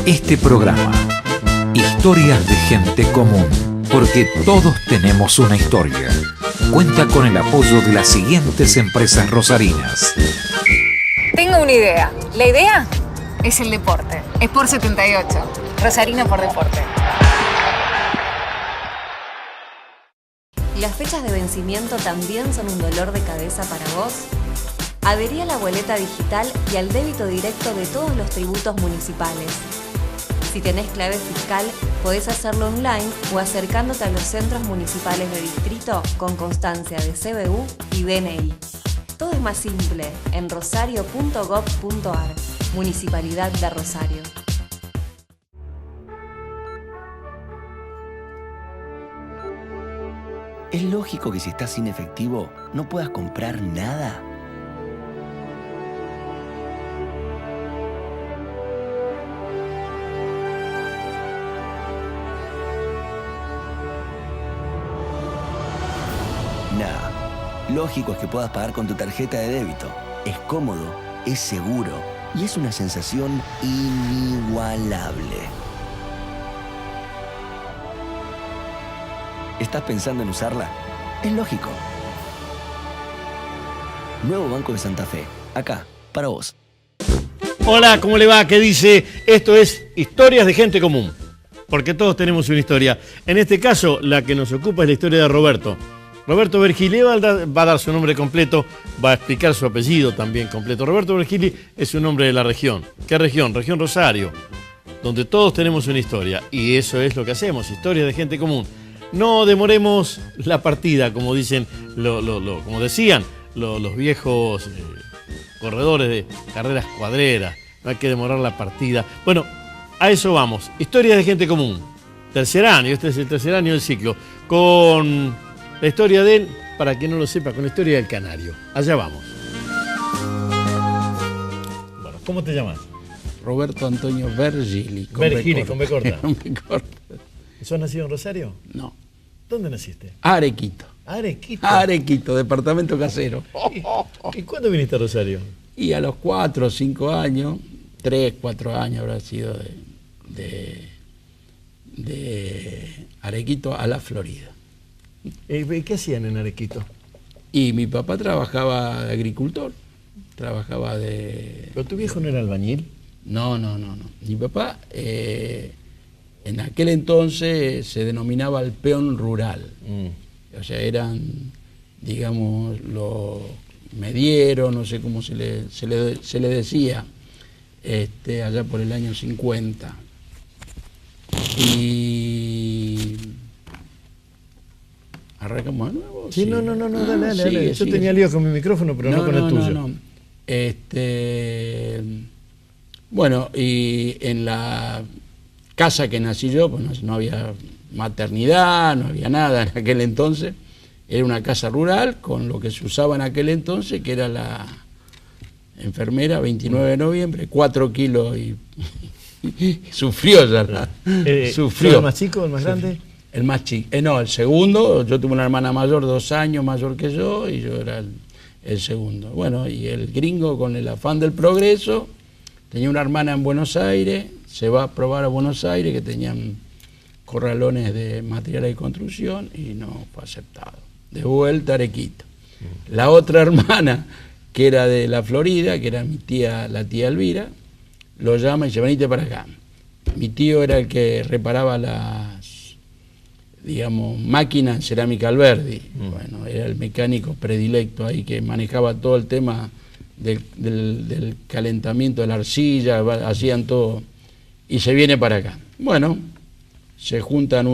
Este programa, Historias de Gente Común, porque todos tenemos una historia, cuenta con el apoyo de las siguientes empresas rosarinas. Tengo una idea. La idea es el deporte. Sport 78. Rosarino por deporte. ¿Las fechas de vencimiento también son un dolor de cabeza para vos? Adherí a la boleta digital y al débito directo de todos los tributos municipales. Si tenés clave fiscal, podés hacerlo online o acercándote a los centros municipales de distrito con constancia de CBU y DNI. Todo es más simple en rosario.gov.ar, Municipalidad de Rosario. ¿Es lógico que si estás sin efectivo no puedas comprar nada? Nada. Lógico es que puedas pagar con tu tarjeta de débito. Es cómodo, es seguro y es una sensación inigualable. ¿Estás pensando en usarla? Es lógico. Nuevo Banco de Santa Fe. Acá, para vos. Hola, ¿cómo le va? ¿Qué dice? Esto es Historias de Gente Común. Porque todos tenemos una historia. En este caso, la que nos ocupa es la historia de Roberto. Roberto Vergili va a dar su nombre completo, va a explicar su apellido también completo. Roberto Vergili es un hombre de la región. ¿Qué región? Región Rosario, donde todos tenemos una historia. Y eso es lo que hacemos, Historias de Gente Común. No demoremos la partida, como dicen, como decían los viejos corredores de carreras cuadreras. No hay que demorar la partida. Bueno, a eso vamos. Historias de Gente Común. Tercer año, este es el tercer año del ciclo. Con la historia de él, para quien no lo sepa, con la historia del canario. Allá vamos. Bueno, ¿cómo te llamas? Roberto Antonio Vergili. Vergili, con B corta. Con B corta. ¿Sos nacido en Rosario? No. ¿Dónde naciste? Arequito. Arequito. Arequito, departamento casero. ¿Y cuándo viniste a Rosario? Y a los 4 o 5 años, 3, 4 años habrá sido de Arequito a la Florida. ¿Qué hacían en Arequito? Y mi papá trabajaba de agricultor, trabajaba de... ¿Pero tu viejo no era albañil? No. Mi papá, en aquel entonces se denominaba el peón rural. O sea, eran, digamos, los medieros, no sé cómo se le decía, allá por el año 50. Y... ¿Arrancamos de nuevo? Sí, no, dale. Yo tenía lío con mi micrófono, pero no con el tuyo. No. Bueno, y en la casa que nací yo, pues no había maternidad, no había nada en aquel entonces. Era una casa rural con lo que se usaba en aquel entonces, que era la enfermera, 29 de noviembre, 4 kilos y sufrió ya. Sufrió. ¿El más chico, el más grande? El más chico. No, el segundo. Yo tuve una hermana mayor, 2 años mayor que yo, y yo era el segundo. Bueno, y el gringo, con el afán del progreso, tenía una hermana en Buenos Aires, se va a probar a Buenos Aires, que tenían corralones de materiales de construcción, y no fue aceptado. De vuelta a Arequito. La otra hermana, que era de la Florida, que era mi tía, la tía Elvira, lo llama y dice: venite para acá. Mi tío era el que reparaba las, digamos, máquinas en cerámica Alberdi. Bueno, era el mecánico predilecto ahí, que manejaba todo el tema del calentamiento de la arcilla, hacían todo, y se viene para acá. Bueno, se juntan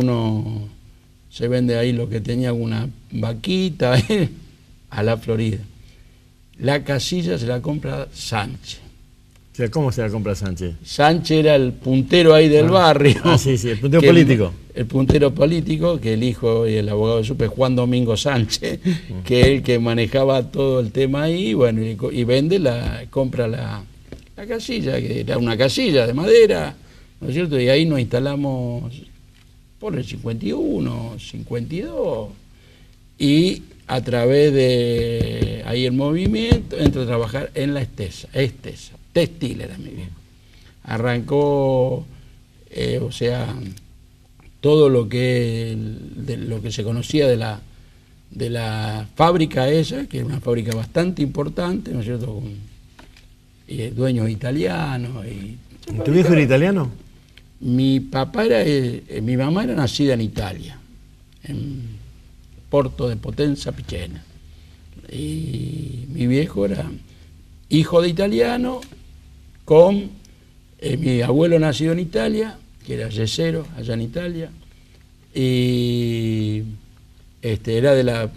se vende ahí lo que tenía, una vaquita a la Florida. La casilla se la compra Sánchez. O sea, ¿cómo se la compra Sánchez? Sánchez era el puntero ahí del barrio. Sí, el puntero político. El puntero político, que el hijo y el abogado de supe, Juan Domingo Sánchez, que es el que manejaba todo el tema ahí, bueno, y vende, compra la casilla, que era una casilla de madera, ¿no es cierto? Y ahí nos instalamos por el 51, 52, y a través de ahí el movimiento entró a trabajar en la Estesa, textil era mi viejo. Arrancó o sea, todo lo que se conocía de la fábrica esa, que era una fábrica bastante importante, ¿no es cierto?, con dueños italianos. ¿Tu viejo era italiano? Mi mamá era nacida en Italia, en Porto de Potenza Picena. Y mi viejo era hijo de italiano con mi abuelo nacido en Italia, que era yesero allá en Italia, y era de la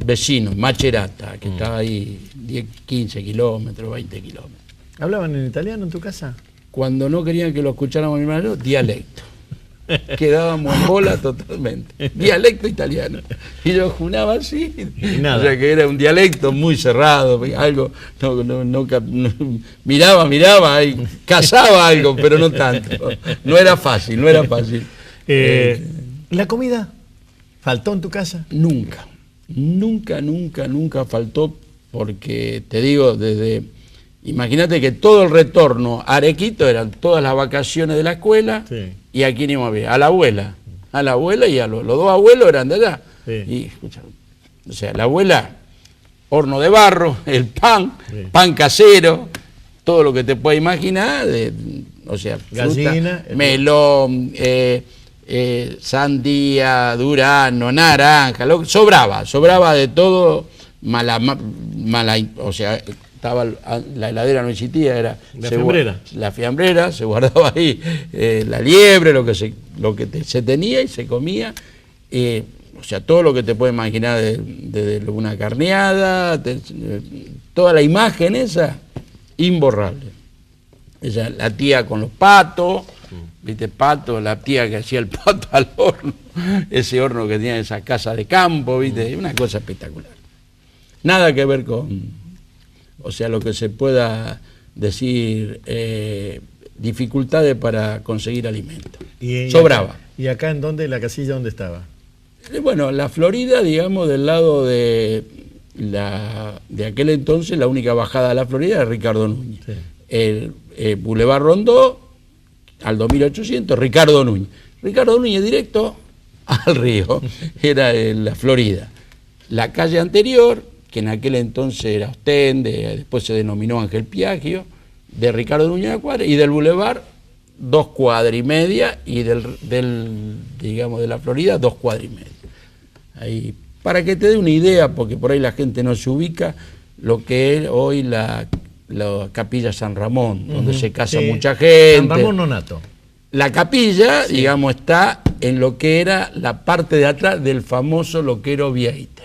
vecino, Macerata, que estaba ahí 10, 15 kilómetros, 20 kilómetros. ¿Hablaban en italiano en tu casa? Cuando no querían que lo escucháramos mi hermano, dialecto. Quedábamos en bola totalmente. Dialecto italiano. Y yo junaba así. Nada. O sea que era un dialecto muy cerrado, algo, miraba y cazaba algo, pero no tanto. No era fácil. ¿La comida faltó en tu casa? Nunca faltó, porque te digo, imagínate que todo el retorno a Arequito eran todas las vacaciones de la escuela. Sí. ¿Y a quién íbamos a ver? A la abuela y a los dos abuelos eran de allá. Sí. Y, escucha, o sea, la abuela, horno de barro, el pan, sí, pan casero, todo lo que te puedas imaginar, o sea, gallina, fruta, melón, sandía, durazno, naranja, sobraba de todo, o sea, la heladera no existía, era la fiambrera, se guardaba ahí la liebre, lo que se tenía y se comía, o sea, todo lo que te puedes imaginar de una carneada, toda la imagen esa, imborrable. Ella, la tía con los patos, ¿viste? Pato, la tía que hacía el pato al horno, ese horno que tenía esa casa de campo, ¿viste? Una cosa espectacular. Nada que ver con, o sea, lo que se pueda decir, dificultades para conseguir alimento. Sobraba. ¿Y acá en dónde, la casilla dónde estaba? Bueno, la Florida, digamos, del lado de aquel entonces, la única bajada a la Florida era Ricardo Núñez. Sí. El Boulevard Rondó, al 2800, Ricardo Núñez. Ricardo Núñez directo al río, era en la Florida. La calle anterior, que en aquel entonces era Ostende, después se denominó Ángel Piaggio, de Ricardo Núñez a cuadra, y del Boulevard 2 cuadras y media, y digamos, de la Florida 2 cuadras y media. Ahí, para que te dé una idea, porque por ahí la gente no se ubica, lo que es hoy la Capilla San Ramón, donde se casa mucha gente. San Ramón Nonato. La capilla, digamos, está en lo que era la parte de atrás del famoso loquero Vieite.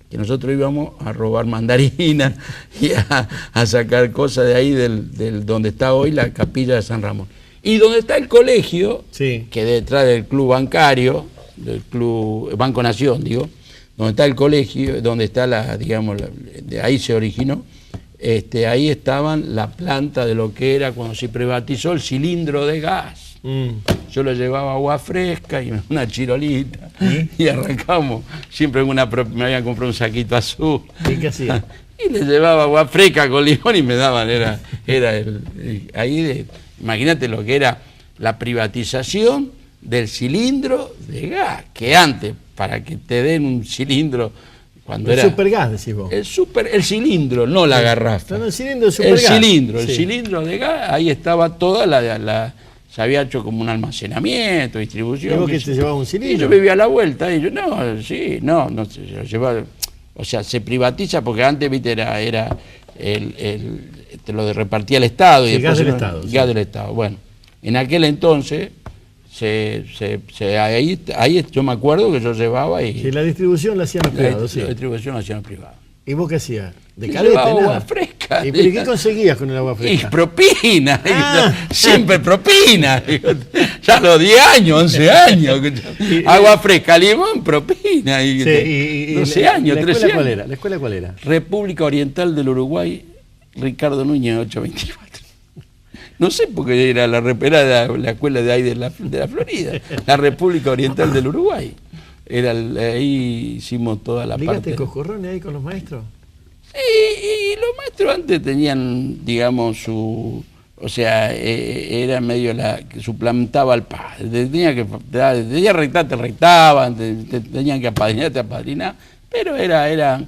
Que nosotros íbamos a robar mandarinas y a sacar cosas de ahí, del donde está hoy la Capilla de San Ramón. Y donde está el colegio, sí, que detrás del club bancario, del club Banco Nación, digo, donde está el colegio, donde está de ahí se originó, ahí estaban la planta de lo que era cuando se privatizó el cilindro de gas. Yo le llevaba agua fresca y una chirolita y arrancamos. Siempre me habían comprado un saquito azul. ¿Y qué hacía? Y le llevaba agua fresca con limón y me daban, imagínate lo que era la privatización del cilindro de gas, que antes, para que te den un cilindro, cuando el era supergas, decís vos. El cilindro, no la garrafa. No, el cilindro de supergas. El cilindro de gas, ahí estaba toda se había hecho como un almacenamiento, distribución. ¿Y vos que te llevaba un cilindro? Y yo vivía a la vuelta, y yo, no se lo llevaba. O sea, se privatiza porque antes, viste, era te lo repartía el Estado. Sí, y después gas del Estado. Gas del Estado. Bueno, en aquel entonces, ahí yo me acuerdo que yo llevaba y... Sí, la distribución la hacían los privados, sí. La distribución la hacían los privados. ¿Y vos qué hacías? ¿De caleta? Agua fresca. ¿Y pero qué conseguías con el agua fresca? Y propina, siempre propina. Ya a los 10 años, 11 años. Agua fresca, limón, propina. Y 12 años, 13 años. ¿La escuela cuál era? República Oriental del Uruguay, Ricardo Núñez 824. No sé por qué era la escuela de ahí de la Florida, la República Oriental del Uruguay. Ahí hicimos toda la parte. ¿Ligaste coscorrones ahí con los maestros? Sí, y los maestros antes tenían, digamos, o sea, era medio que suplantaba al padre. Tenía que rectar, te rectaban, tenían que apadrinar, te apadrinaban, pero era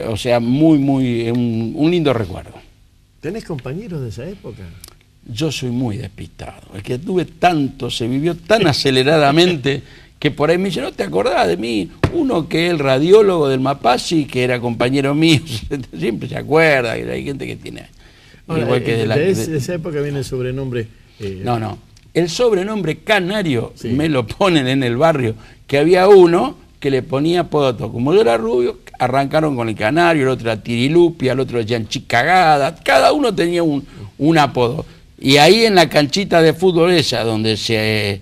o sea, un lindo recuerdo. ¿Tenés compañeros de esa época? Yo soy muy despistado. El que tuve tanto, se vivió tan aceleradamente que por ahí me dice, ¿no te acordás de mí? Uno que es el radiólogo del Mapasi, que era compañero mío, siempre se acuerda, que hay gente que tiene... Ahora, igual que de esa época viene el sobrenombre... No. El sobrenombre Canario sí. me lo ponen en el barrio, que había uno que le ponía apodo a todo. Como yo era rubio, arrancaron con el Canario, el otro era Tirilupia, el otro decían Chicagada, cada uno tenía un apodo. Y ahí en la canchita de fútbol esa, donde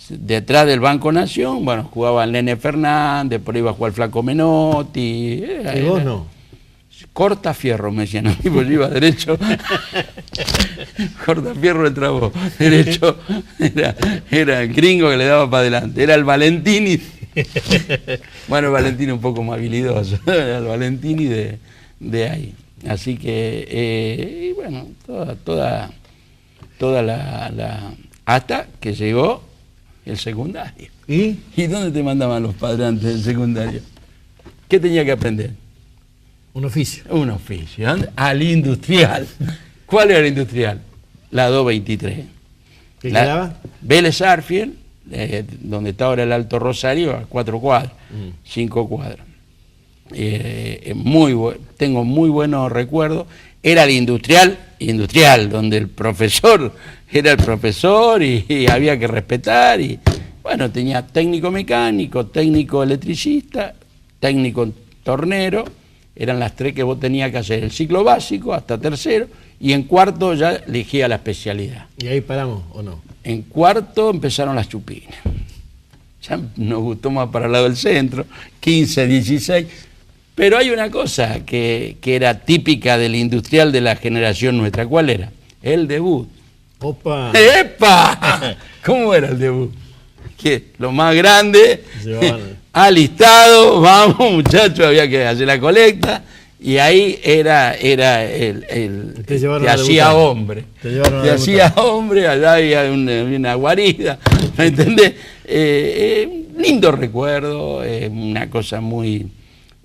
detrás del Banco Nación, bueno, jugaba el Nene Fernández, por ahí iba a jugar el Flaco Menotti. ¿Y vos no? Corta fierro, me decían a mí, pues yo iba derecho. Corta fierro entraba vos, derecho. Era el gringo que le daba para adelante. Era el Valentini. Bueno, el Valentini un poco más habilidoso. Era el Valentini de ahí. Así que, y bueno, toda la... Hasta que llegó el secundario. ¿Y dónde te mandaban los padres antes del secundario? ¿Qué tenía que aprender? un oficio? Un oficio. Al industrial. ¿Cuál era el industrial? La 223. ¿Qué quedaba? Vélez Arfield, donde está ahora el Alto Rosario, a 4 cuadras, 5 cuadras. Tengo muy buenos recuerdos. Era el industrial, donde el profesor era el profesor y había que respetar. Y bueno, tenía técnico mecánico, técnico electricista, técnico tornero. Eran las 3 que vos tenías que hacer, el ciclo básico hasta tercero, y en cuarto ya elegía la especialidad. ¿Y ahí paramos o no? En cuarto empezaron las chupinas. Ya nos gustó más para el lado del centro, 15, 16. Pero hay una cosa que era típica del industrial de la generación nuestra. ¿Cuál era? El debut. ¡Opa! ¡Epa! ¿Cómo era el debut? Que lo más grande, alistado, vamos muchachos, había que hacer la colecta, y ahí era te hacía hombre. Te hacía hombre, allá había una guarida, ¿me entendés? Lindo recuerdo, una cosa muy,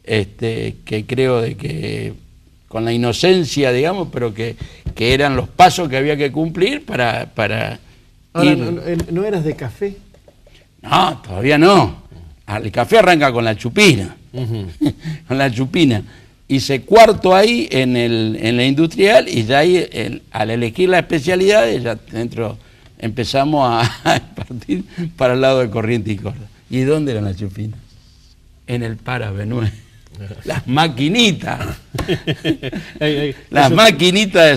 que creo de que con la inocencia, digamos, pero que eran los pasos que había que cumplir para Ahora, ir. ¿no eras de café? No, todavía no. El café arranca con la chupina. Con la chupina. Hice cuarto ahí en la industrial, y ya ahí, al elegir la especialidad, ya dentro empezamos a partir para el lado de Corrientes y Córdoba. ¿Y dónde eran las chupinas? En el Parabenue. Las maquinitas. Las maquinitas de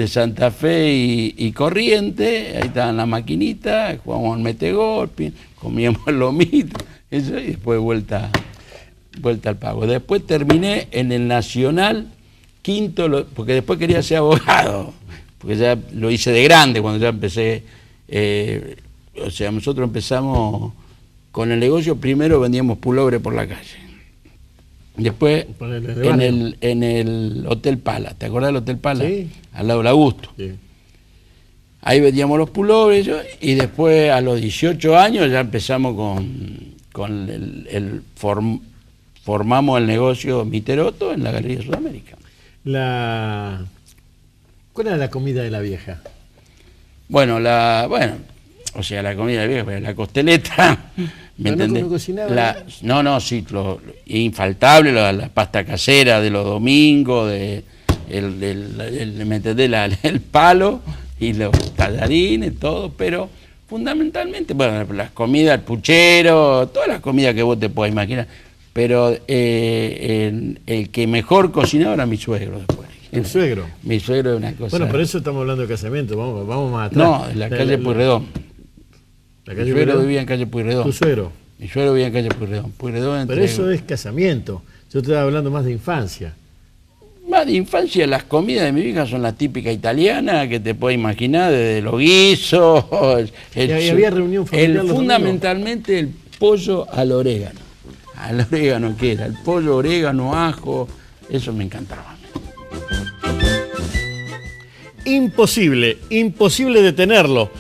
Santa Fe y Corrientes, ahí estaban las maquinitas, jugábamos al metegol, comíamos el lomito, eso, y después vuelta al pago. Después terminé en el Nacional, quinto, porque después quería ser abogado, porque ya lo hice de grande cuando ya empecé, o sea, nosotros empezamos con el negocio, primero vendíamos pullover por la calle. Después en el Hotel Pala, ¿te acordás del Hotel Pala? Sí. Al lado del Augusto. Sí. Ahí vendíamos los pullovers, y después a los 18 años ya empezamos formamos el negocio Miteroto en la Galería Sudamérica. ¿Cuál era la comida de la vieja? Bueno, o sea, la comida de la vieja, la costeleta, ¿me entendés? ¿No cocinaba? Sí, infaltable, la pasta casera de los domingos, ¿me entendés? El palo y los tallarines, todo, pero fundamentalmente, bueno, las comidas, el puchero, todas las comidas que vos te puedas imaginar, pero el que mejor cocinaba era mi suegro después. ¿El suegro? Mi suegro es una cosa... Bueno, por eso estamos hablando de casamiento, vamos más atrás. No, en la calle Pueyrredón. Mi suegro vivía en calle Pueyrredón. ¿Tu suegro? Mi suegro vivía en calle Pueyrredón. Pero eso es casamiento. Yo te estaba hablando más de infancia. Más de infancia, las comidas de mi vieja son las típicas italianas que te puedes imaginar, desde los guisos. Había reunión familiar. Fundamentalmente el pollo al orégano. Al orégano, ¿qué era? El pollo, orégano, ajo, eso me encantaba. imposible detenerlo.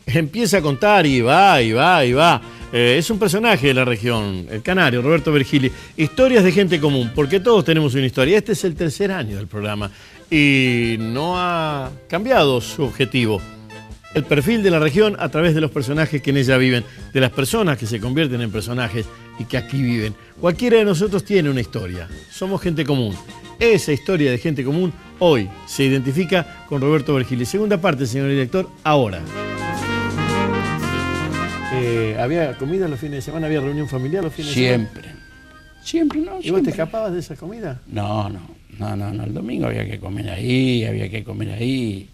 Empieza a contar y va, y va, y va. Es un personaje de la región, el canario, Roberto Vergili. Historias de gente común, porque todos tenemos una historia. Este es el tercer año del programa y no ha cambiado su objetivo. El perfil de la región a través de los personajes que en ella viven, de las personas que se convierten en personajes y que aquí viven. Cualquiera de nosotros tiene una historia. Somos gente común. Esa historia de gente común hoy se identifica con Roberto Vergili. Segunda parte, señor director, ahora. ¿Había comida los fines de semana? ¿Había reunión familiar los fines de semana? Siempre, ¿no? ¿Y vos te escapabas de esa comida? No, el domingo había que comer ahí.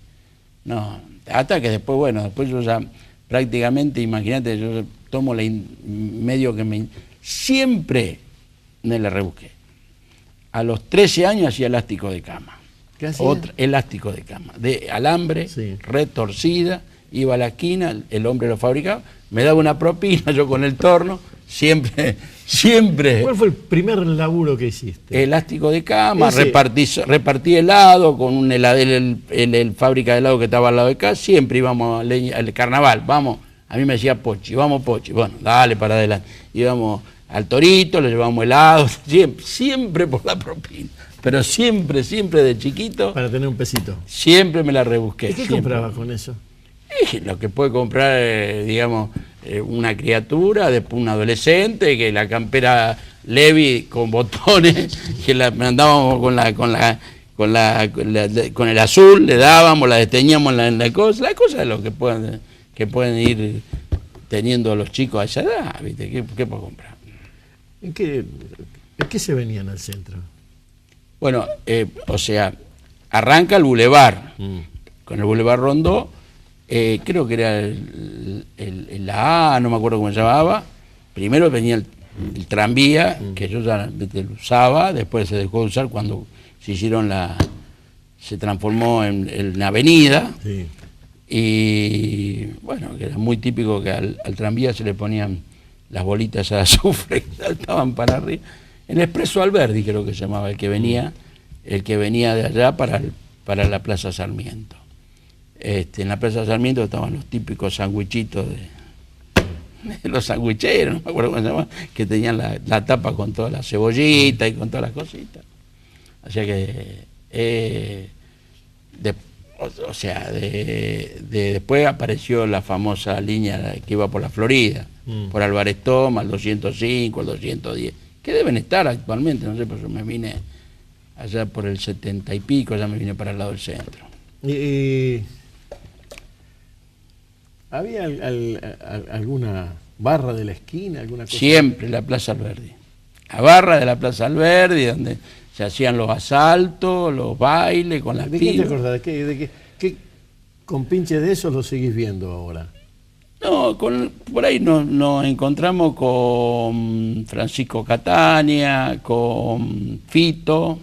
No, hasta que después, bueno, después yo ya prácticamente, imagínate, yo tomo siempre me la rebusqué. A los 13 años hacía elástico de cama. ¿Qué hacía? Elástico de cama, de alambre, sí, retorcida, iba a la esquina, el hombre lo fabricaba, me daba una propina, yo con el torno, siempre. ¿Cuál fue el primer laburo que hiciste? Elástico de cama, repartí helado con un heladero, el fábrica de helado que estaba al lado de acá, siempre íbamos al carnaval, vamos, a mí me decía Pochi, vamos Pochi, bueno, dale para adelante, íbamos al Torito, le llevamos helado, siempre por la propina, pero siempre de chiquito. Para tener un pesito. Siempre me la rebusqué. ¿Y qué comprabas con eso? Lo que puede comprar, digamos, una criatura, después un adolescente, que la campera Levi con botones, que la mandábamos con el azul, le dábamos, la desteñíamos en la cosa, las cosas de lo que pueden ir teniendo los chicos a esa edad, ¿viste? ¿Qué puedo comprar? ¿En qué se venían al centro? Bueno, o sea, arranca el bulevar, con el bulevar Rondó. Creo que era la A, no me acuerdo cómo se llamaba. Primero venía el tranvía, que yo ya lo usaba, después se dejó de usar cuando se transformó en avenida. Sí. Y bueno, que era muy típico que al tranvía se le ponían las bolitas de azufre que saltaban para arriba. El Expreso Alberdi creo que se llamaba, el que venía de allá para la Plaza Sarmiento. En la Plaza Sarmiento estaban los típicos sandwichitos de los sandwicheros, no me acuerdo cómo se llama, que tenían la tapa con toda la cebollita y con todas las cositas. O sea que después apareció la famosa línea que iba por la Florida, por Álvarez Thomas, el 205, el 210, que deben estar actualmente, no sé, pero yo me vine allá por el 70 y pico, ya me vine para el lado del centro. ¿Había alguna barra de la esquina, alguna cosa? Siempre la Plaza Alberdi. La barra de la Plaza Alberdi, donde se hacían los asaltos, los bailes con las pibas. ¿De qué te acordás? ¿Qué compinches de esos lo seguís viendo ahora? No, por ahí nos encontramos con Francisco Catania, con Fito,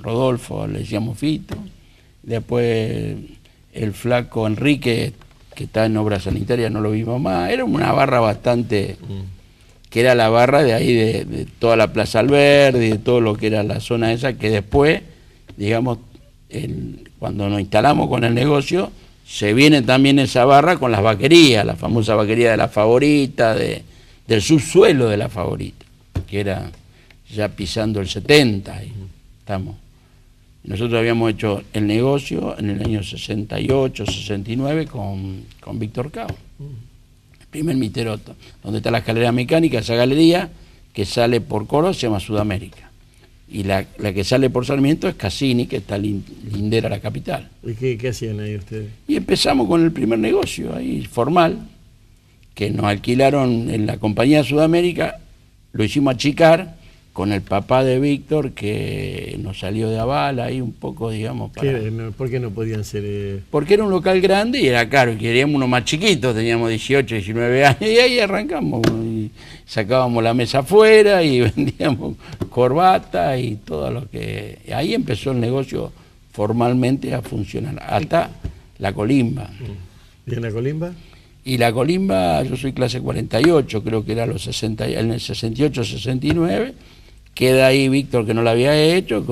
Rodolfo le decíamos Fito, después el flaco Enrique, que está en obra sanitaria, no lo vimos más. Era una barra bastante, que era la barra de ahí, de toda la Plaza Alberdi, de todo lo que era la zona esa, que después, digamos, cuando nos instalamos con el negocio, se viene también esa barra con las vaquerías, la famosa vaquería de La Favorita, del subsuelo de La Favorita, que era ya pisando el 70, ahí estamos. Nosotros habíamos hecho el negocio en el año 68, 69 con Víctor Cao, el primer Miteroto, donde está la escalera mecánica, esa galería que sale por Coro se llama Sudamérica. Y la que sale por Sarmiento es Cassini, que está lindera a la capital. ¿Y qué hacían ahí ustedes? Y empezamos con el primer negocio ahí, formal, que nos alquilaron en la compañía Sudamérica, lo hicimos achicar, con el papá de Víctor, que nos salió de aval ahí un poco, digamos. ¿Por qué no podían ser...? Porque era un local grande y era caro, y queríamos uno más chiquito, teníamos 18, 19 años, y ahí arrancamos, y sacábamos la mesa afuera y vendíamos corbata y todo lo que... Ahí empezó el negocio formalmente a funcionar, hasta la colimba. ¿Y en la colimba? Y la colimba, yo soy clase 48, creo que era en el 68, 69, queda ahí Víctor, que no la había hecho,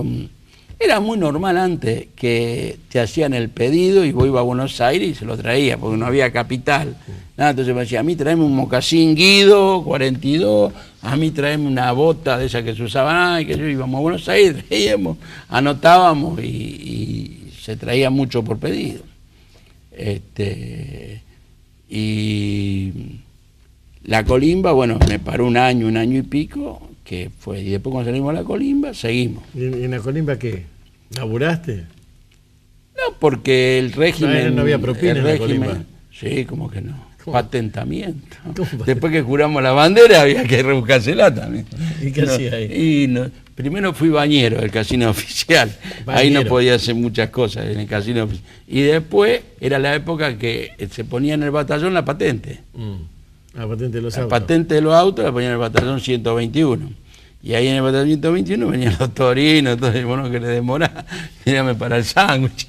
Era muy normal antes que te hacían el pedido y vos ibas a Buenos Aires y se lo traía, porque no había capital. Nada, entonces me decía, a mí traeme un mocasín Guido, 42, a mí traeme una bota de esa que se usaba, y que yo íbamos a Buenos Aires, traíamos, anotábamos y se traía mucho por pedido. Y la colimba, bueno, me paró un año y pico, que fue, y después cuando salimos a la colimba, seguimos. ¿Y en la colimba qué? ¿Laburaste? No, porque el régimen... No había propina en la colimba. Sí, como que no. ¿Cómo? Patentamiento. ¿Cómo? Después que juramos la bandera había que rebuscársela también. ¿Y qué hacía ahí? Y primero fui bañero del casino oficial. Bañero. Ahí no podía hacer muchas cosas en el casino oficial. Y después era la época que se ponía en el batallón la patente. La patente de los La autos. patente de los autos la ponían en el batallón 121. Y ahí en el batallón 121 venían los torinos, todo el mono que le demoraba, mírame para el sándwich.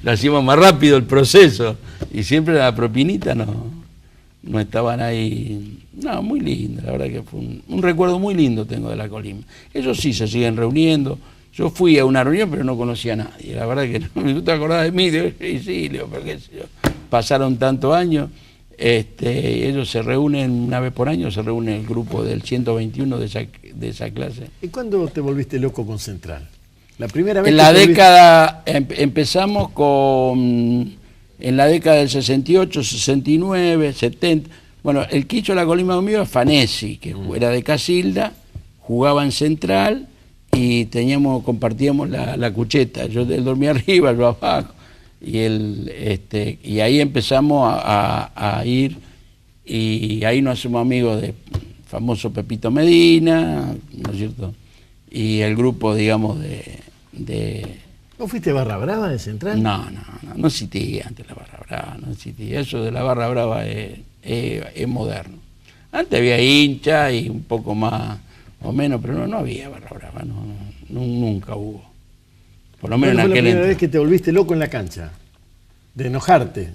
Lo hacíamos más rápido el proceso. Y siempre la propinita no estaban ahí. No, muy lindo, la verdad que fue un recuerdo muy lindo tengo de la colimba. Ellos sí se siguen reuniendo. Yo fui a una reunión pero no conocía a nadie. La verdad que no te acordás de mí, sí, Leo, porque pasaron tantos años. Ellos se reúnen una vez por año, se reúne el grupo del 121 de esa clase. ¿Y cuándo te volviste loco con Central? La primera vez En que la te volviste- década, empezamos en la década del 68, 69, 70. Bueno, el que hizo la colimba conmigo es Fanesi, que era de Casilda, jugaba en Central y compartíamos la cucheta. Él dormía arriba, yo abajo. Y y ahí empezamos a ir, y ahí nos hacemos amigos de famoso Pepito Medina, ¿no es cierto? Y el grupo, digamos, ¿No fuiste Barra Brava de Central? no existía antes la Barra Brava, no existía. Eso de la Barra Brava es moderno. Antes había hincha y un poco más o menos, pero no había Barra Brava, nunca hubo. Por lo menos en ¿Cuándo fue la aquel primera entonces. vez que te volviste loco en la cancha? De enojarte.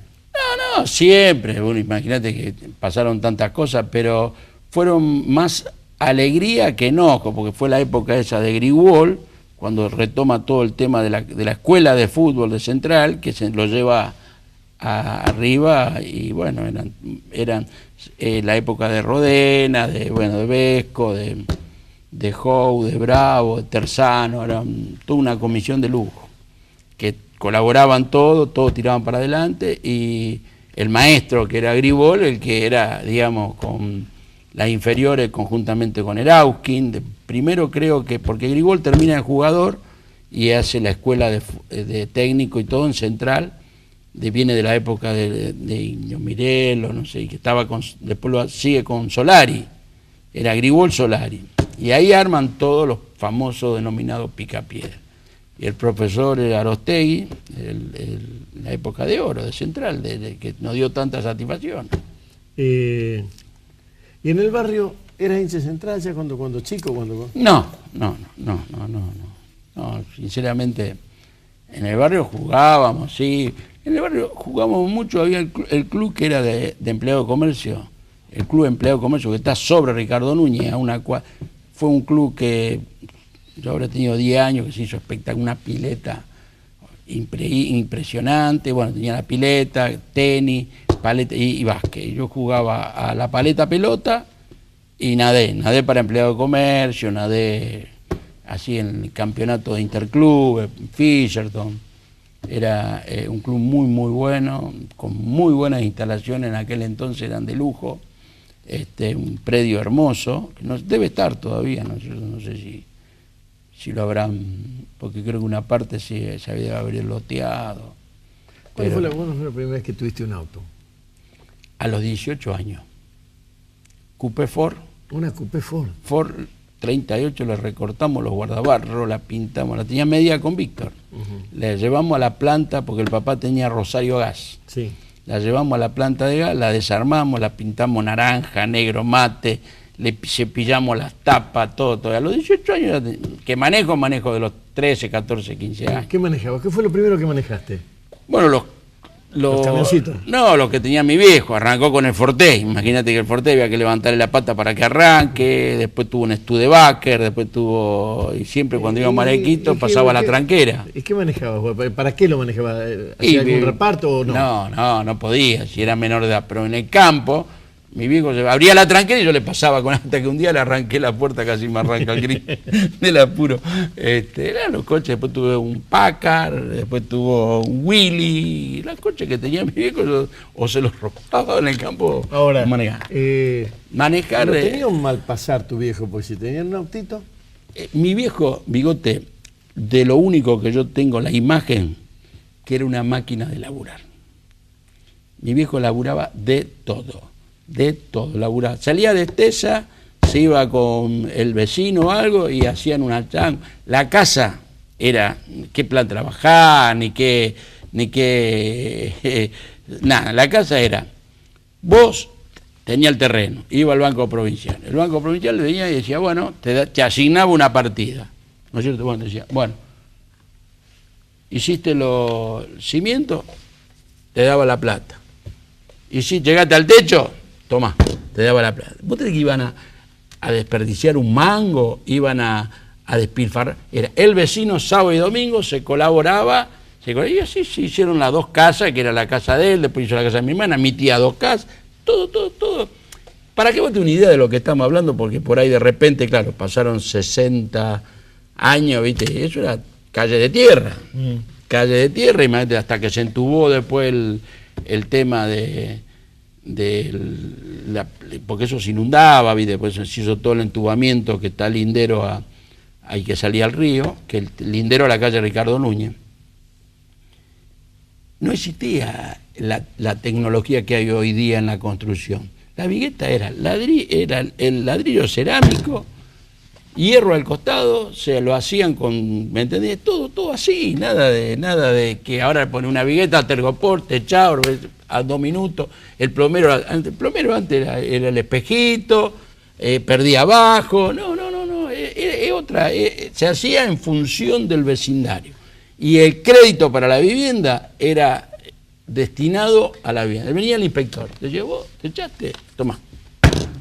No, siempre. Bueno, imagínate que pasaron tantas cosas, pero fueron más alegría que enojo, porque fue la época esa de Grigol, cuando retoma todo el tema de la escuela de fútbol de Central, que se lo lleva arriba, y bueno, eran la época de Rodena, de Vesco, de Jou, de Bravo, de Terzano, era toda una comisión de lujo, que colaboraban todos tiraban para adelante, y el maestro, que era Gribol, el que era, digamos, con las inferiores conjuntamente con Erauskin, primero creo que, porque Gribol termina de jugador y hace la escuela de técnico y todo en Central, viene de la época de Iño Mirelo, no sé, y que estaba después sigue con Solari, era Gribol Solari, y ahí arman todos los famosos denominados picapiedra. Y el profesor Arostegui, la época de oro de Central, que nos dio tanta satisfacción. ¿Y en el barrio eras hincha de Central ya cuando chico? No, sinceramente, en el barrio jugábamos, sí, en el barrio jugábamos mucho, había el club que era de empleado de comercio, el club de empleado de comercio que está sobre Ricardo Núñez, fue un club que yo habré tenido 10 años, que se hizo espectacular, una pileta impresionante, bueno, tenía la pileta, tenis, paleta y básquet. Yo jugaba a la paleta pelota y nadé para empleado de comercio, nadé así en el campeonato de interclub, Fisherton. Era un club muy, muy bueno, con muy buenas instalaciones, en aquel entonces eran de lujo, un predio hermoso, que debe estar todavía, no sé si lo habrán, porque creo que una parte se había haber loteado. ¿Cuándo fue la primera vez que tuviste un auto? A los 18 años. Coupé Ford. Una Coupé Ford. Ford 38, le recortamos los guardabarros, la pintamos, la tenía media con Víctor. La llevamos a la planta, porque el papá tenía Rosario Gas. Sí. La llevamos a la planta de gas, la desarmamos, la pintamos naranja, negro, mate, le cepillamos las tapas, todo. A los 18 años que manejo de los 13, 14, 15 años. ¿Qué manejabas? ¿Qué fue lo primero que manejaste? Bueno, los camioncitos. No, los que tenía mi viejo. Arrancó con el Forte. Imagínate que el Forte había que levantarle la pata para que arranque. Después tuvo un Studebaker. Después tuvo... Y siempre cuando iba a Marequito pasaba la tranquera. ¿Y qué manejaba? ¿Para qué lo manejaba? ¿Hacía algún reparto o no? No podía. Si era menor de edad. Pero en el campo... Mi viejo se abría la tranquera y yo le pasaba con hasta que un día le arranqué la puerta, casi me arranca el gris del apuro. Eran los coches, después tuve un Packard, después tuvo un Willy, los coches que tenía mi viejo o se los robaba en el campo. Ahora, manejar. ¿No tenía un mal pasar tu viejo? Porque si tenía un autito. Mi viejo, Bigote, de lo único que yo tengo la imagen, que era una máquina de laburar. Mi viejo laburaba de todo. Laburaba. Salía de Estesa, se iba con el vecino o algo y hacían una changa. La casa era qué plan trabajar, nada, la casa era, vos tenía el terreno, iba al Banco Provincial. El Banco Provincial le venía y decía, bueno, te asignaba una partida. ¿No es cierto? Bueno, decía, bueno, hiciste los cimientos, te daba la plata. Y si llegaste al techo, tomá, te daba la plata. ¿Vos tenés que iban a desperdiciar un mango? Iban a despilfarrar. Era el vecino sábado y domingo, se colaboraba, y así se hicieron las dos casas, que era la casa de él, después hizo la casa de mi hermana, mi tía dos casas, todo. Para que vos tengas una idea de lo que estamos hablando, porque por ahí de repente, claro, pasaron 60 años, ¿viste? Eso era calle de tierra. Calle de tierra, imagínate, hasta que se entubó después el tema porque eso se inundaba, ¿viste? Después se hizo todo el entubamiento que está lindero hay que salir al río, que el lindero a la calle Ricardo Núñez. No existía la tecnología que hay hoy día en la construcción. La vigueta era el ladrillo cerámico, hierro al costado, se lo hacían con, ¿me entendés? Todo así, nada de que ahora pone una vigueta, tergopor, techado, a 2 minutos. El plomero antes era el espejito, perdía abajo, no, se hacía en función del vecindario. Y el crédito para la vivienda era destinado a la vivienda. Venía el inspector, te llevó, te echaste, tomá.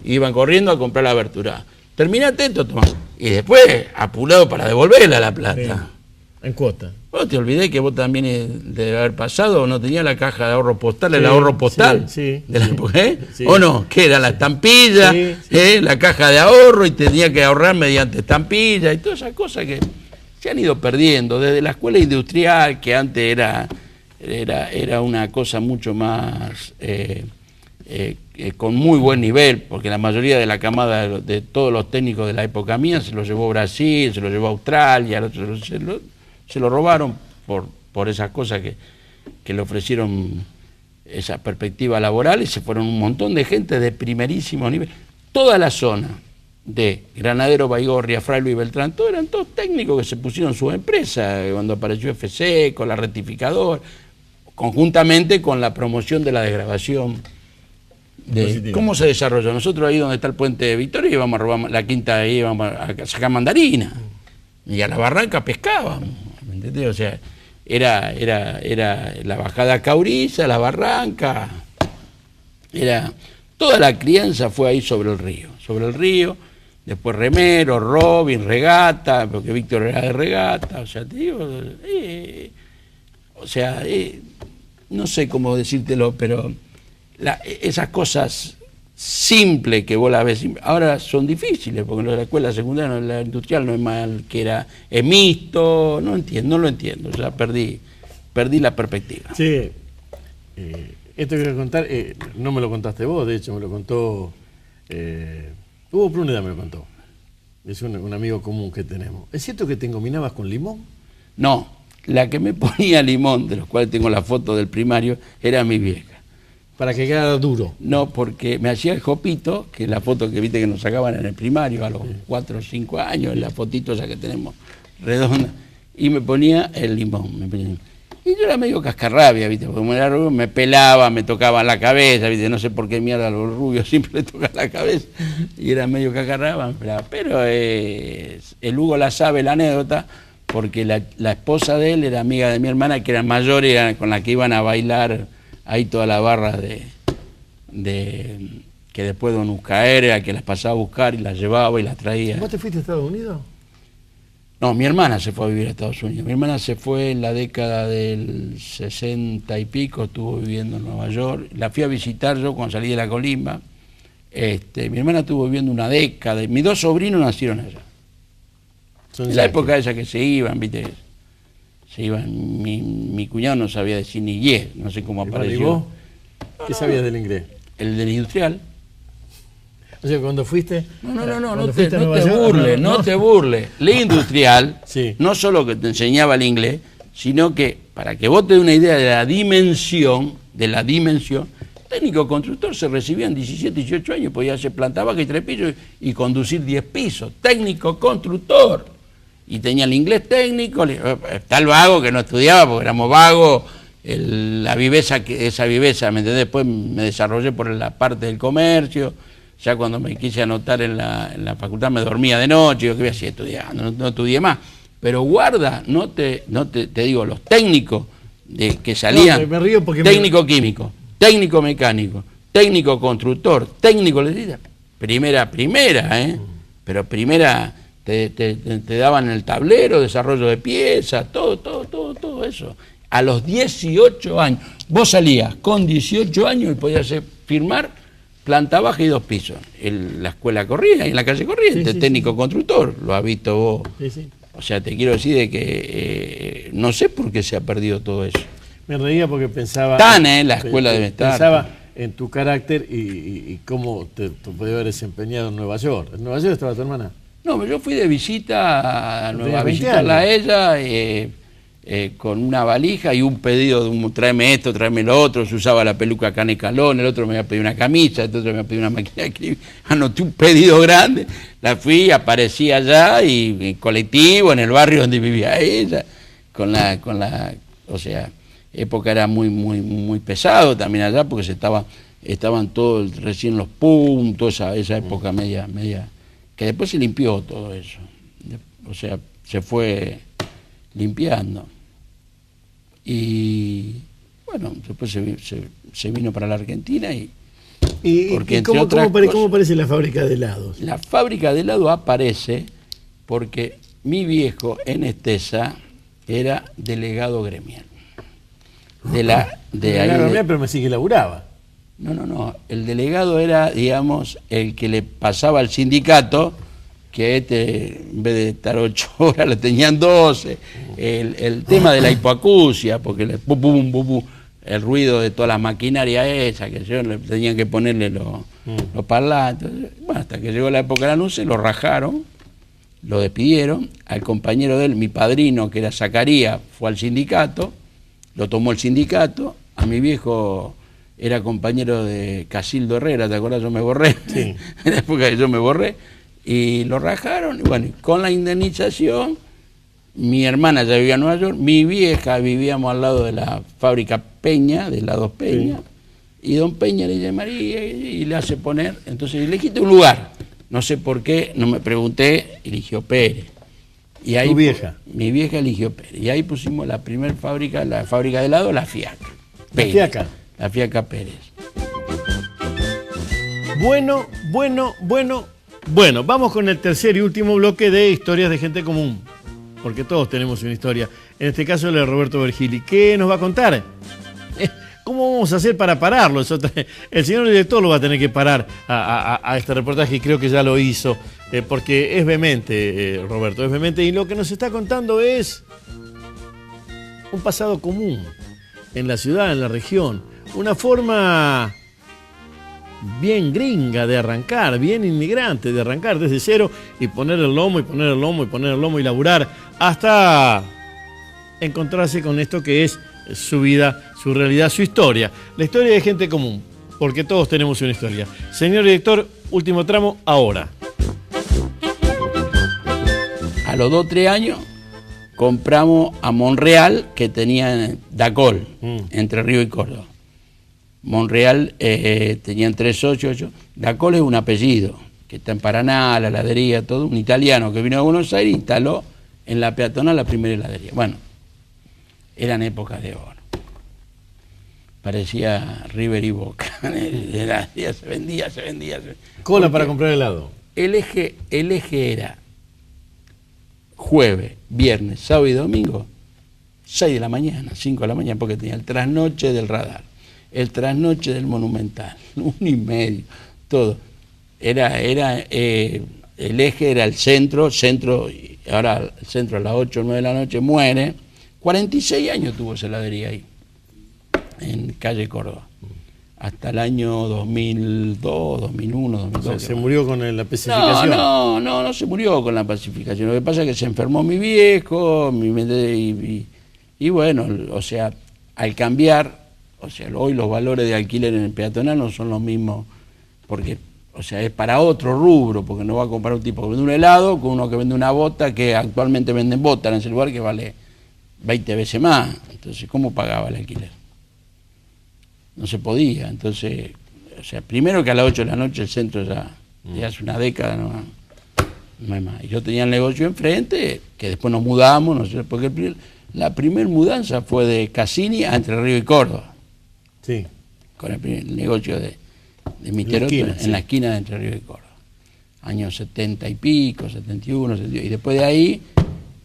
Iban corriendo a comprar la abertura. Terminaste esto, tomá. Y después, apurado para devolverla la plata. Sí, en cuota. Vos te olvidé que vos también debe haber pasado, ¿no tenía la caja de ahorro postal, el ahorro postal? Sí. De la época, sí. ¿O no? Que era la estampilla, la caja de ahorro y tenía que ahorrar mediante estampilla y todas esas cosas que se han ido perdiendo. Desde la escuela industrial, que antes era una cosa mucho más... con muy buen nivel, porque la mayoría de la camada de todos los técnicos de la época mía se lo llevó Brasil, se lo llevó Australia, se lo robaron por esas cosas que le ofrecieron esa perspectiva laboral y se fueron un montón de gente de primerísimo nivel. Toda la zona de Granadero, Baigorria, Fray Luis Beltrán, eran todos técnicos que se pusieron su empresa cuando apareció FC, con la rectificadora, conjuntamente con la promoción de la desgravación. ¿Cómo se desarrolló? Nosotros ahí donde está el puente de Victoria íbamos a robar la quinta, ahí íbamos a sacar mandarina y a la barranca pescábamos, ¿me entendés? O sea, era la bajada a Cauriza, la barranca, toda la crianza fue ahí sobre el río, después remero, Robin, regata, porque Víctor era de regata, o sea, te digo, no sé cómo decírtelo, pero esas cosas simples que vos las ves, ahora son difíciles, porque la escuela secundaria, la industrial no es mal, que es mixto, no lo entiendo, ya perdí la perspectiva. Sí, esto que voy a contar, no me lo contaste vos, de hecho me lo contó, Hugo Prúneda me lo contó, es un amigo común que tenemos. ¿Es cierto que te engominabas con limón? No, la que me ponía limón, de los cuales tengo la foto del primario, era mi vieja. Para que quedara duro. No, porque me hacía el jopito, que es la foto que viste que nos sacaban en el primario a los 4 o 5 años, la fotito esa que tenemos redonda, y me ponía el limón. Y yo era medio cascarrabia, ¿viste? Porque como era rubio, me pelaba, me tocaba la cabeza, ¿viste? No sé por qué mierda a los rubios siempre le tocan la cabeza, y era medio cascarrabia, pero el Hugo la sabe la anécdota, porque la esposa de él era amiga de mi hermana, que era mayor y era con la que iban a bailar ahí toda la barra que después don Uscaer era que las pasaba a buscar y las llevaba y las traía. ¿Vos te fuiste a Estados Unidos? No, mi hermana se fue a vivir a Estados Unidos. Mi hermana se fue en la década del 60 y pico, estuvo viviendo en Nueva York. La fui a visitar yo cuando salí de la colimba. Mi hermana estuvo viviendo una década. Mis 2 sobrinos nacieron allá. En la época esa que se iban, ¿viste? Se iban. Mi cuñado no sabía decir ni yes, no sé cómo apareció. ¿Y vos? ¿Qué sabías del inglés? El del industrial. O sea, cuando fuiste... No te burles. La industrial, sí. No solo que te enseñaba el inglés, sino que, para que vos te des una idea de la dimensión, técnico constructor se recibía en 17, 18 años, podía hacer planta baja y 3 pisos y conducir 10 pisos. Técnico constructor. Y tenía el inglés técnico, está el vago que no estudiaba porque éramos vagos, esa viveza, ¿me entendés? Después me desarrollé por la parte del comercio. Ya cuando me quise anotar en la facultad me dormía de noche, yo que había sido estudiando, no estudié más. Pero guarda, te digo, los técnicos que salían, me río porque técnico químico, técnico mecánico, técnico constructor, técnico electricista, primera, pero primera te daban el tablero, desarrollo de piezas, todo eso. A los 18 años, vos salías con 18 años y podías firmar planta baja y 2 pisos. La escuela corría, en la calle Corrientes, técnico constructor, lo has visto vos. Sí. O sea, te quiero decir de que no sé por qué se ha perdido todo eso. Me reía porque pensaba... la escuela debe estar. Pensaba en tu carácter y cómo te podía haber desempeñado en Nueva York. ¿En Nueva York estaba tu hermana? No, yo fui de visita a visitarla a ella, con una valija y un pedido de tráeme esto, tráeme lo otro. Se usaba la peluca Cane Calón, el otro me había pedido una camisa, el otro me había pedido una máquina de escribir. Anoté un pedido grande, la fui, aparecí allá y en colectivo, en el barrio donde vivía ella, o sea, época era muy pesado también allá porque estaban todos recién los puntos, esa época media, que después se limpió todo eso. O sea, se fue limpiando. Y bueno, después se vino para la Argentina porque ¿cómo aparece la fábrica de helados? La fábrica de helados aparece porque mi viejo en Estesa era delegado gremial. Pero me sí que laburaba. No, el delegado era, digamos, el que le pasaba al sindicato, que en vez de estar 8 horas le tenían 12, el tema de la hipoacusia, porque el ruido de toda la maquinaria esa, que le tenían que ponerle los parlantes. Bueno, hasta que llegó la época de la luz, lo rajaron, lo despidieron, al compañero de él, mi padrino, que era Zacarías, fue al sindicato, lo tomó el sindicato, a mi viejo era compañero de Casildo Herrera, ¿te acuerdas? Yo me borré, sí. En la época que yo me borré, y lo rajaron, y bueno, con la indemnización, mi hermana ya vivía en Nueva York, mi vieja vivíamos al lado de la fábrica Peña, de helados Peña, sí. Y don Peña le dice María y le hace poner, entonces elegiste un lugar, no sé por qué, no me pregunté, eligió Pérez. Y ahí, ¿tu vieja? Mi vieja eligió Pérez, y ahí pusimos la primera fábrica, la fábrica de helado, la Fiaca. Pérez, ¿la Fiaca? La Fiaca Pérez. Bueno, vamos con el tercer y último bloque de historias de gente común, porque todos tenemos una historia. En este caso la de Roberto Vergili. ¿Qué nos va a contar? ¿Cómo vamos a hacer para pararlo? El señor director lo va a tener que parar a este reportaje y creo que ya lo hizo, porque es vehemente, Roberto, es vehemente. Y lo que nos está contando es un pasado común en la ciudad, en la región. Una forma bien gringa de arrancar, bien inmigrante de arrancar desde cero y poner el lomo y poner el lomo y poner el lomo y laburar hasta encontrarse con esto que es su vida, su realidad, su historia. La historia de gente común, porque todos tenemos una historia. Señor director, último tramo ahora. A los 2 o 3 años compramos a Monreal, que tenía Dacol, entre Río y Córdoba. Monreal tenían 388. Dacol es un apellido, que está en Paraná, la heladería, todo. Un italiano que vino a Buenos Aires e instaló en la peatonal la primera heladería. Bueno, eran épocas de oro. parecía River y Boca. Se vendía. Cola Porque para comprar helado. el eje era jueves, viernes, sábado y domingo, 6 de la mañana, 5 de la mañana, porque tenía el trasnoche del Radar, el trasnoche del Monumental, 1:30, todo. El eje era el centro, ahora el centro a las 8 o 9 de la noche muere. 46 años tuvo esa heladería ahí, en calle Córdoba, hasta el año 2002, 2001, 2002. O sea, se murió con la pacificación. No se murió con la pacificación. Lo que pasa es que se enfermó mi viejo, y bueno, o sea, al cambiar, o sea, hoy los valores de alquiler en el peatonal no son los mismos, porque, o sea, es para otro rubro, porque no va a comprar un tipo que vende un helado con uno que vende una bota, que actualmente venden botas en ese lugar que vale 20 veces más. Entonces, ¿cómo pagaba el alquiler? No se podía. Entonces, o sea, primero que a las 8 de la noche el centro ya hace una década no hay más. Y yo tenía el negocio enfrente, que después nos mudamos, no sé, porque la primera mudanza fue de Cassini a Entre Ríos y Córdoba. Sí. Con el negocio de Miteroto en la esquina de Entre Ríos y Córdoba. Años 70 y pico, 71, 72. Y después de ahí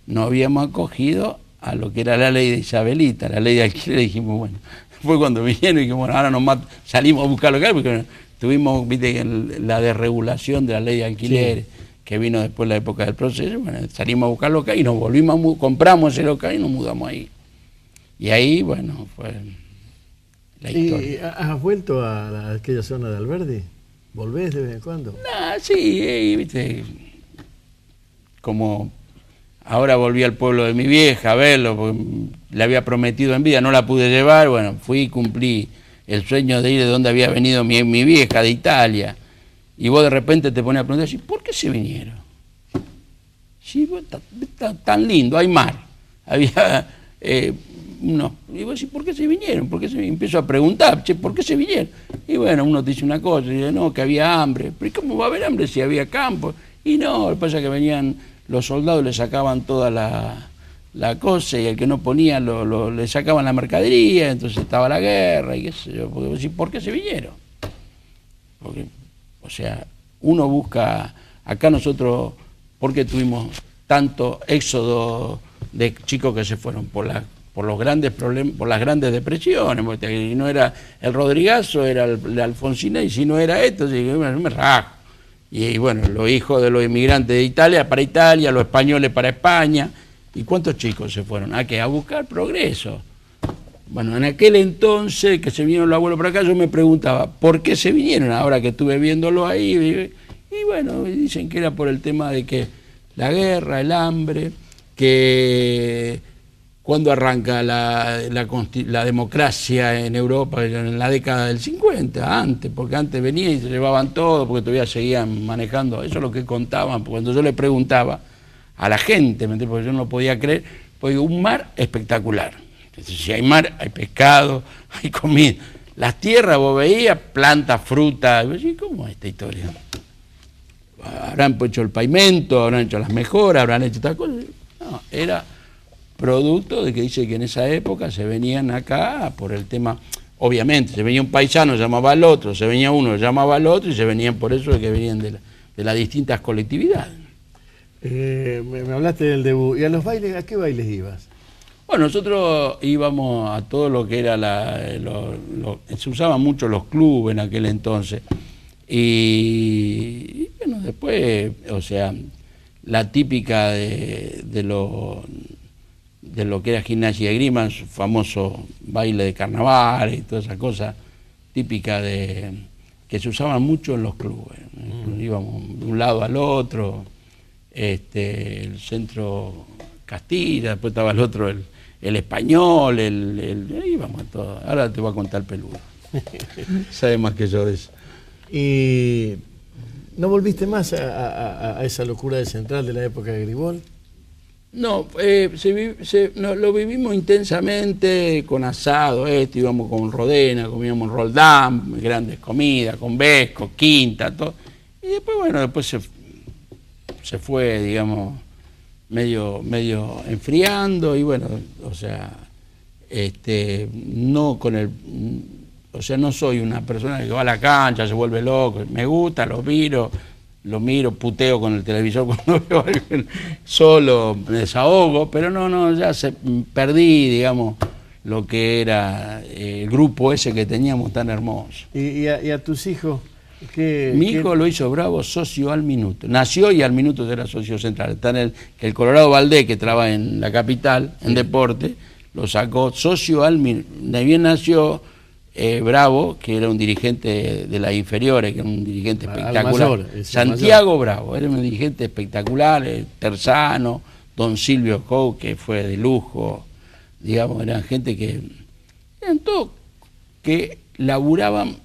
nos habíamos acogido a lo que era la ley de Isabelita, la ley de alquiler, y dijimos, bueno, fue cuando vinieron y dijimos, bueno, ahora salimos a buscar local, porque tuvimos, viste, la desregulación de la ley de alquiler, que vino después de la época del proceso. Bueno, salimos a buscar local y nos volvimos, compramos ese local y nos mudamos ahí. Y ahí, bueno, fue la historia. ¿Y has vuelto a aquella zona de Alberdi? ¿Volvés de vez en cuando? Sí, viste, como ahora volví al pueblo de mi vieja a verlo, porque le había prometido en vida, no la pude llevar. Bueno, fui y cumplí el sueño de ir de donde había venido mi vieja, de Italia. Y vos de repente te pones a preguntar, ¿por qué se vinieron? Sí, tan lindo, hay mar. Había y vos decís, ¿por qué se vinieron? Empiezo a preguntar, ¿por qué se vinieron? Y bueno, uno te dice una cosa, y dice, no, que había hambre. ¿Pero cómo va a haber hambre si había campo? Y no, lo que pasa es que venían los soldados, le sacaban toda la cosa, y el que no ponía le sacaban la mercadería, entonces estaba la guerra, y qué sé yo. Porque vos decís, ¿por qué se vinieron? Porque, o sea, uno busca, acá nosotros, ¿por qué tuvimos tanto éxodo de chicos que se fueron? Por los grandes problemas, por las grandes depresiones, porque no era el Rodrigazo, era el Alfonsina, y si no era esto, me rajo. Y bueno, los hijos de los inmigrantes de Italia para Italia, los españoles para España. ¿Y cuántos chicos se fueron? ¿A qué? A buscar progreso. Bueno, en aquel entonces que se vinieron los abuelos para acá, yo me preguntaba, ¿por qué se vinieron? Ahora que estuve viéndolo ahí, y bueno, dicen que era por el tema de que la guerra, el hambre, que cuando arranca la democracia en Europa, en la década del 50, antes, porque antes venía y se llevaban todo, porque todavía seguían manejando, eso es lo que contaban, cuando yo le preguntaba a la gente, porque yo no podía creer, porque un mar espectacular. Entonces, si hay mar, hay pescado, hay comida. Las tierras, vos veías, plantas, frutas, y vos decís, ¿cómo es esta historia? Habrán hecho el pavimento, habrán hecho las mejoras, habrán hecho tal cosa. No, era producto de que dice que en esa época se venían acá por el tema, obviamente, se venía un paisano, llamaba al otro, se venía uno, llamaba al otro, y se venían por eso de que venían de las distintas colectividades. Me hablaste del debut. ¿Y a los bailes, a qué bailes ibas? Bueno, nosotros íbamos a todo lo que era se usaban mucho los clubes en aquel entonces. Y bueno, después, o sea, la típica de lo que era Gimnasia y Esgrima, su famoso baile de carnaval y toda esa cosa típica que se usaban mucho en los clubes. Íbamos de un lado al otro, el centro Castilla, después estaba el otro, el español, íbamos a todo. Ahora te voy a contar peludo. Sabe más que yo de eso. ¿Y no volviste más a esa locura de Central de la época de Gribol? No, lo vivimos intensamente con asado, íbamos con Rodena, comíamos Roldán, grandes comidas, con Vesco, Quinta, todo. Y después, bueno, después se fue, digamos, medio enfriando, y bueno, o sea, no con el... O sea, no soy una persona que va a la cancha, se vuelve loco. Me gusta, lo miro, puteo con el televisor cuando veo algo solo, me desahogo, pero ya perdí, digamos, lo que era el grupo ese que teníamos tan hermoso. ¿Y a tus hijos? Mi hijo lo hizo Bravo, socio al minuto. Nació y al minuto era socio central. Está en el Colorado Valdés, que trabaja en la capital, en deporte, lo sacó socio al minuto. De bien nació Bravo, que era un dirigente de las inferiores, que era un dirigente espectacular. Mayor, Santiago mayor. Bravo, era un dirigente espectacular, Terzano, don Silvio Jou, que fue de lujo, digamos, eran gente que, eran todos que laburaban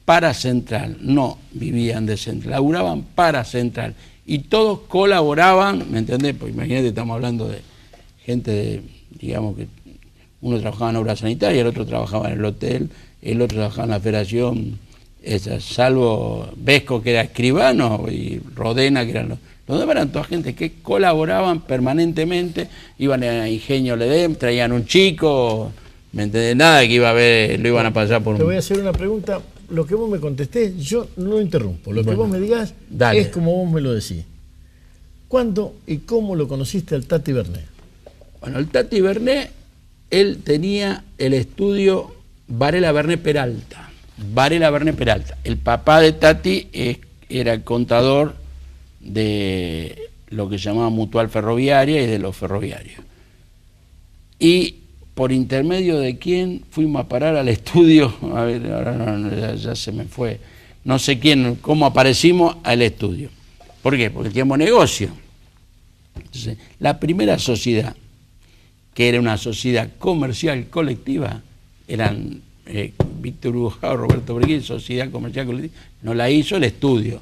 para Central, no vivían de Central, laburaban para Central, y todos colaboraban, ¿me entendés? Pues imagínate, estamos hablando de gente digamos que uno trabajaba en obra sanitaria, el otro trabajaba en el hotel, el otro trabajaba en la federación, salvo Vesco, que era escribano, y Rodena, que eran los demás eran toda gente que colaboraban permanentemente, iban a Ingenio Ledem, traían un chico, ¿me entendés? Nada que iba a ver, lo iban a pasar por un... Te voy a hacer una pregunta, lo que vos me contestés, yo no lo interrumpo, lo que vos me digas dale. Es como vos me lo decís. ¿Cuándo y cómo lo conociste al Tati Bernet? Bueno, el Tati Bernet, él tenía el estudio Varela Bernet Peralta. El papá de Tati era contador de lo que se llamaba Mutual Ferroviaria y de los ferroviarios. Y por intermedio de quién fuimos a parar al estudio, a ver, ahora ya se me fue, no sé quién, cómo aparecimos al estudio. ¿Por qué? Porque teníamos negocio. Entonces, la primera sociedad, que era una sociedad comercial colectiva, eran Víctor Hugo, Roberto Berguín, sociedad comercial colectiva, nos la hizo el estudio,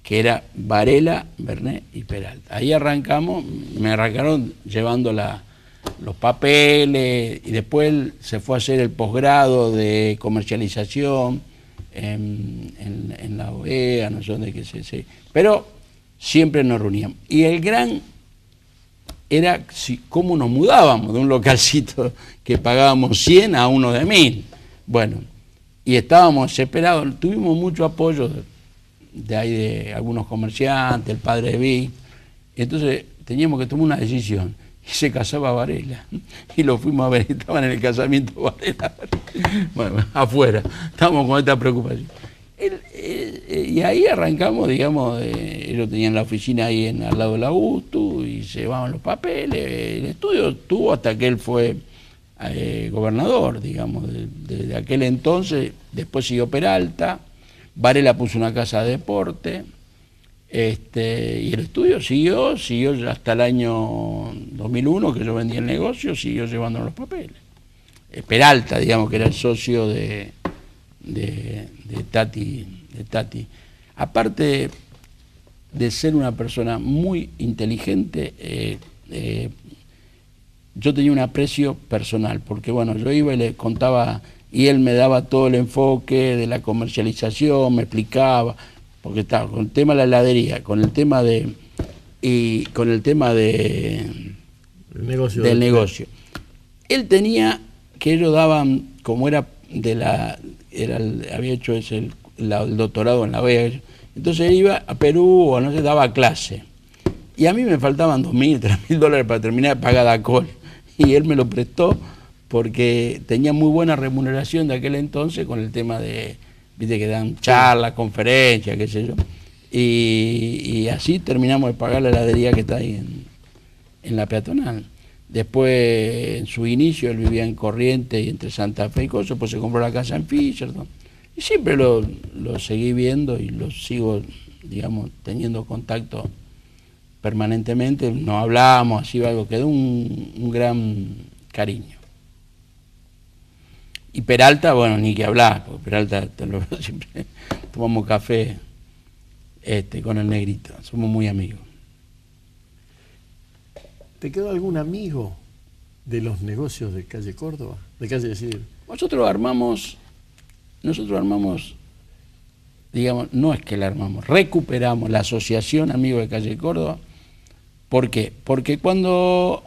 que era Varela, Bernet y Peralta. Ahí arrancamos, me arrancaron llevando los papeles, y después se fue a hacer el posgrado de comercialización en la OEA, no sé dónde que pero siempre nos reuníamos. Y el gran era cómo nos mudábamos de un localcito que pagábamos 100 a uno de 1000. Bueno, y estábamos desesperados, tuvimos mucho apoyo de ahí de algunos comerciantes, el padre de Vic, entonces teníamos que tomar una decisión, y se casaba Varela, y lo fuimos a ver, estaban en el casamiento Varela, bueno, afuera, estábamos con esta preocupación. Y ahí arrancamos, digamos, ellos tenían la oficina ahí al lado de la UTU, y se llevaban los papeles, el estudio estuvo hasta que él fue gobernador, digamos, desde aquel entonces. Después siguió Peralta, Varela puso una casa de deporte, y el estudio siguió hasta el año 2001, que yo vendí el negocio, siguió llevándonos los papeles. Peralta, digamos, que era el socio de Tati. Aparte de ser una persona muy inteligente, yo tenía un aprecio personal, porque bueno, yo iba y le contaba, y él me daba todo el enfoque de la comercialización, me explicaba, porque estaba con el tema de la heladería, con el tema del negocio. Él tenía, que ellos daban, como era había hecho el doctorado en la OEA, entonces él iba a Perú o no sé, daba clase. Y a mí me faltaban $2.000, $3.000 para terminar de pagar alcohol. Y él me lo prestó porque tenía muy buena remuneración de aquel entonces con el tema de, viste, que dan charlas, conferencias, qué sé yo. Y así terminamos de pagar la heladería que está ahí en la peatonal. Después, en su inicio, él vivía en Corrientes y entre Santa Fe y cosas, después se compró la casa en Fisher, ¿no? Y siempre lo seguí viendo y lo sigo, digamos, teniendo contacto permanentemente. Nos hablamos, así algo, quedó un gran cariño. Y Peralta, bueno, ni que hablar, porque Peralta siempre tomamos café con el negrito, somos muy amigos. ¿Te quedó algún amigo de los negocios de calle Córdoba? De calle decir. Nosotros armamos, digamos, no es que la armamos, recuperamos la Asociación Amigos de Calle Córdoba. ¿Por qué? Porque cuando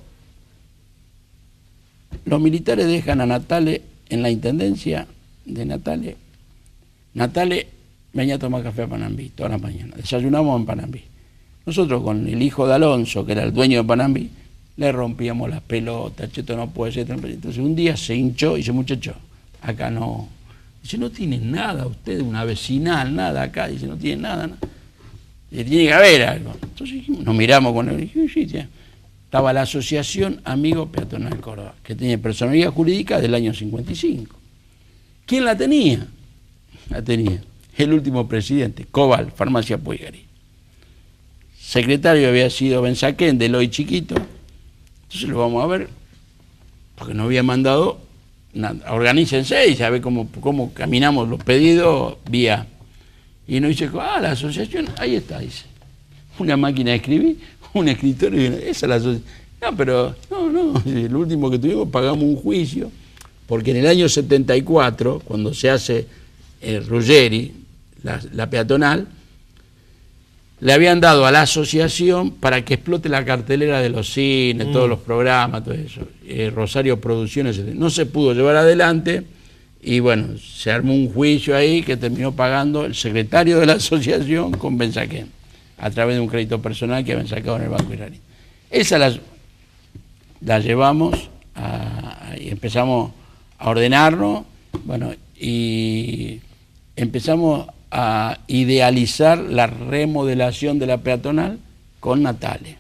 los militares dejan a Natale en la intendencia de Natale. Natale venía a tomar café a Panambí toda la mañana. Desayunamos en Panambí. Nosotros con el hijo de Alonso, que era el dueño de Panambí, le rompíamos las pelotas, esto no puede ser. Entonces un día se hinchó y dice, muchacho, acá no. Dice, no tienen nada ustedes, una vecinal, nada acá. Dice, no tienen nada. Dice, tiene que haber algo. Entonces nos miramos con él y dije, sí, sí. Estaba la Asociación Amigo Peatonal Córdoba, que tenía personalidad jurídica del año 55. ¿Quién la tenía? La tenía el último presidente, Cobal, Farmacia Puigari. Secretario había sido Benzaquén, del hoy chiquito. Entonces lo vamos a ver, porque nos había mandado, organícense y sabe cómo caminamos los pedidos vía. Y nos dice, la asociación, ahí está, dice. Una máquina de escribir, un escritorio, esa es la asociación. No, pero, no, el último que tuvimos pagamos un juicio, porque en el año 74, cuando se hace Ruggeri, la peatonal, le habían dado a la asociación para que explote la cartelera de los cines, todos los programas, todo eso. Rosario Producciones, no se pudo llevar adelante y bueno, se armó un juicio ahí que terminó pagando el secretario de la asociación con Benzaquén, a través de un crédito personal que habían sacado en el Banco Iraní. Esa la llevamos y empezamos a ordenarnos, bueno, y empezamos a idealizar la remodelación de la peatonal con Natale.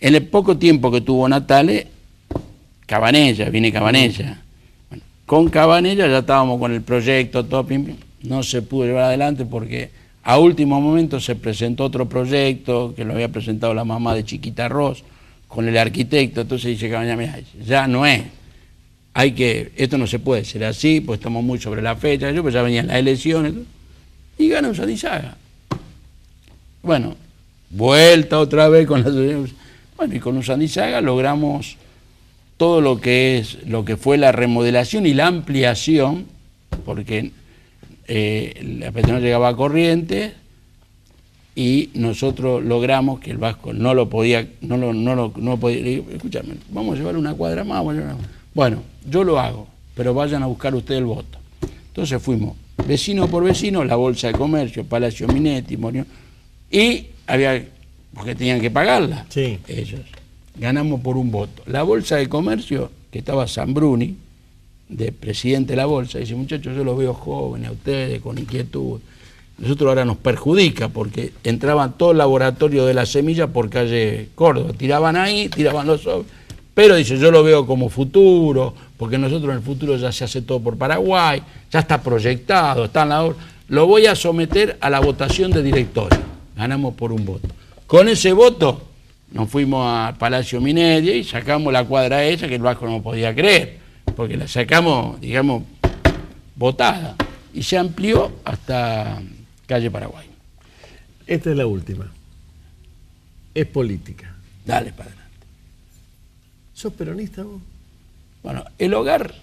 En el poco tiempo que tuvo Natale, viene Cabanella. Bueno, con Cabanella ya estábamos con el proyecto, todo, no se pudo llevar adelante porque a último momento se presentó otro proyecto que lo había presentado la mamá de Chiquita Ross con el arquitecto, entonces dice Cabanella, mira, ya no es. Esto no se puede ser así, pues estamos muy sobre la fecha, pues ya venían las elecciones, y gana Usandizaga. Bueno, vuelta otra vez con bueno, y con Usandizaga logramos todo lo que fue la remodelación y la ampliación, porque la peatonal llegaba a Corrientes y nosotros logramos que el Vasco no lo podía, escúchame, vamos a llevar una cuadra más, bueno, yo lo hago, pero vayan a buscar ustedes el voto. Entonces fuimos vecino por vecino, la Bolsa de Comercio, Palacio Minetti, Morión, y porque tenían que pagarla, sí. Ellos. Ganamos por un voto. La Bolsa de Comercio, que estaba Zambruni, de presidente de la Bolsa, dice, muchachos, yo los veo jóvenes a ustedes, con inquietud. Nosotros ahora nos perjudica, porque entraban todo el laboratorio de la semilla por calle Córdoba, tiraban ahí, tiraban los sobres. Pero dice, yo lo veo como futuro, porque nosotros en el futuro ya se hace todo por Paraguay, ya está proyectado, está en la obra. Lo voy a someter a la votación de directorio. Ganamos por un voto. Con ese voto nos fuimos a Palacio Minetti y sacamos la cuadra esa que el Vasco no podía creer, porque la sacamos, digamos, votada. Y se amplió hasta calle Paraguay. Esta es la última. Es política. Dale, padre. ¿Sos peronista vos? Bueno, el hogar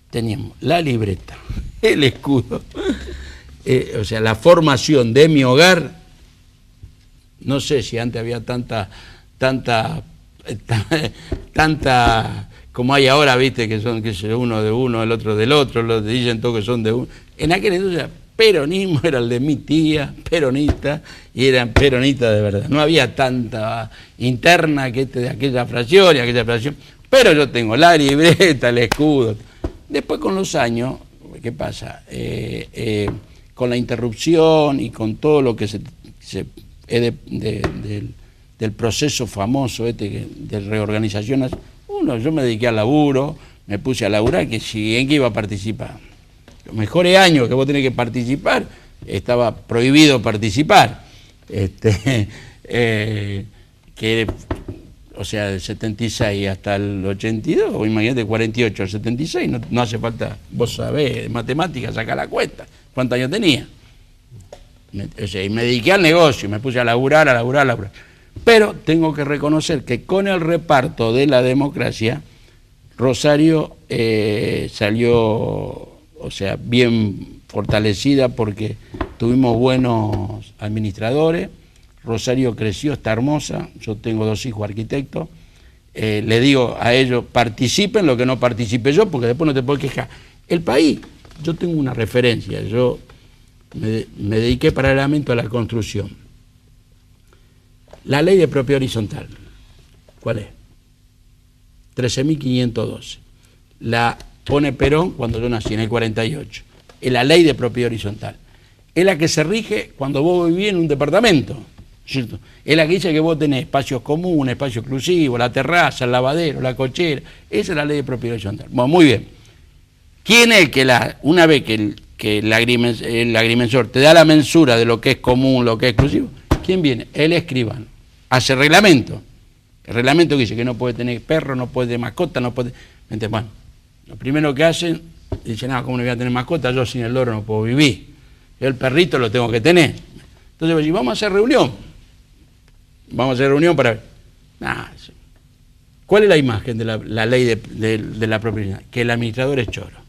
teníamos la libreta, el escudo, o sea, la formación de mi hogar, no sé si antes había tanta como hay ahora, viste, que son uno de uno, el otro del otro, los dicen todos que son de uno. En aquel entonces peronismo era el de mi tía, peronista, y eran peronistas de verdad. No había tanta interna que de aquella fracción y aquella fracción, pero yo tengo la libreta, el escudo. Después con los años, ¿qué pasa? Con la interrupción y con todo lo que del proceso famoso de reorganización, yo me dediqué al laburo, me puse a laburar, que si en qué iba a participar. Los mejores años que vos tenés que participar, estaba prohibido participar. O sea, del 76 hasta el 82, o imagínate, 48 al 76, no hace falta, vos sabés, matemáticas, sacá la cuenta, ¿cuántos años tenía? Y me dediqué al negocio, me puse a laburar. Pero tengo que reconocer que con el reparto de la democracia, Rosario salió, o sea, bien fortalecida porque tuvimos buenos administradores. Rosario creció, está hermosa, yo tengo 2 hijos arquitectos, le digo a ellos, participen lo que no participe yo, porque después no te puedo quejar. El país, yo tengo una referencia, yo me dediqué paralelamente a la construcción. La ley de propiedad horizontal, ¿cuál es? 13.512. La pone Perón cuando yo nací, en el 48. Es la ley de propiedad horizontal. Es la que se rige cuando vos vivís en un departamento, ¿cierto? Es la que dice que vos tenés espacios comunes, espacio exclusivo, la terraza, el lavadero, la cochera. Esa es la ley de propiedad horizontal. Bueno, muy bien. ¿Quién es que una vez que el agrimensor te da la mensura de lo que es común, lo que es exclusivo? ¿Quién viene? El escribano. Hace reglamento. El reglamento que dice que no puede tener perro, no puede tener mascota, no puede... Entonces, bueno, lo primero que hacen, dicen, no, ¿cómo no voy a tener mascota? Yo sin el loro no puedo vivir. Yo el perrito lo tengo que tener. Entonces, vamos a hacer reunión. Vamos a hacer reunión para ver. Nah, ¿cuál es la imagen de la ley de la propiedad? Que el administrador es choro.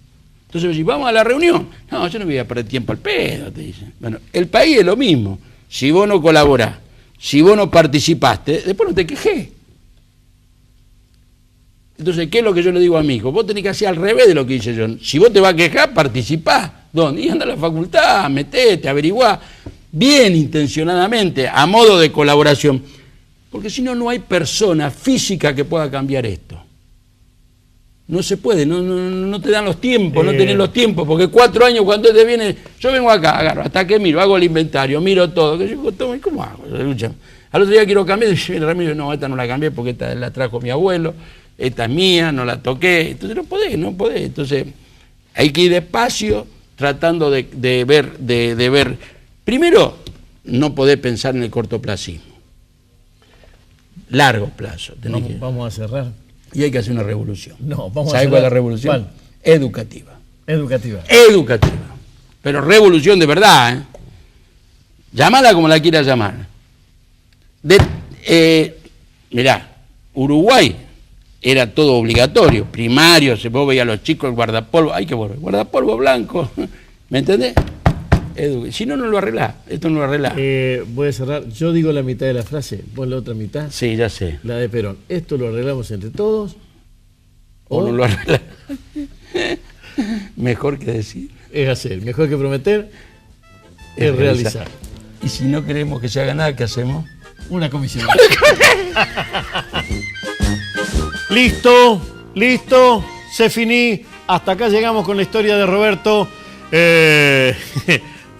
Entonces, vamos a la reunión. No, yo no voy a perder tiempo al pedo, te dicen. Bueno, el país es lo mismo. Si vos no colaborás, si vos no participaste, después no te quejés. Entonces, ¿qué es lo que yo le digo a mi hijo? Vos tenés que hacer al revés de lo que hice yo. Si vos te vas a quejar, participá. ¿Dónde? Y anda a la facultad, metete, averiguá. Bien intencionadamente, a modo de colaboración. Porque si no, no hay persona física que pueda cambiar esto. No se puede, no te dan los tiempos, no tenés los tiempos, porque 4 años cuando te viene, yo vengo acá, agarro, hasta que miro, hago el inventario, miro todo, ¿cómo hago? Al otro día quiero cambiar, y el Ramiro, no, esta no la cambié porque esta la trajo mi abuelo, esta es mía, no la toqué, entonces no podés, entonces hay que ir despacio, tratando de ver, primero, no podés pensar en el cortoplacismo, largo plazo. Vamos a cerrar. Y hay que hacer una revolución. No, vamos ¿Sabes cuál es la revolución? ¿Cuál? Educativa. Educativa. Pero revolución de verdad, ¿eh? Llámala como la quieras llamar. Mirá, Uruguay era todo obligatorio, primario, se vos veías a los chicos, el guardapolvo, hay que volver, guardapolvo blanco, ¿me entendés? Si no, no lo arreglás, esto no lo arreglás. Voy a cerrar, yo digo la mitad de la frase, vos la otra mitad. Sí, ya sé. La de Perón, esto lo arreglamos entre todos. O no lo arreglás. Mejor que decir. Es hacer, mejor que prometer, es realizar. Y si no queremos que se haga nada, ¿qué hacemos? Una comisión. Listo, se finí. Hasta acá llegamos con la historia de Roberto.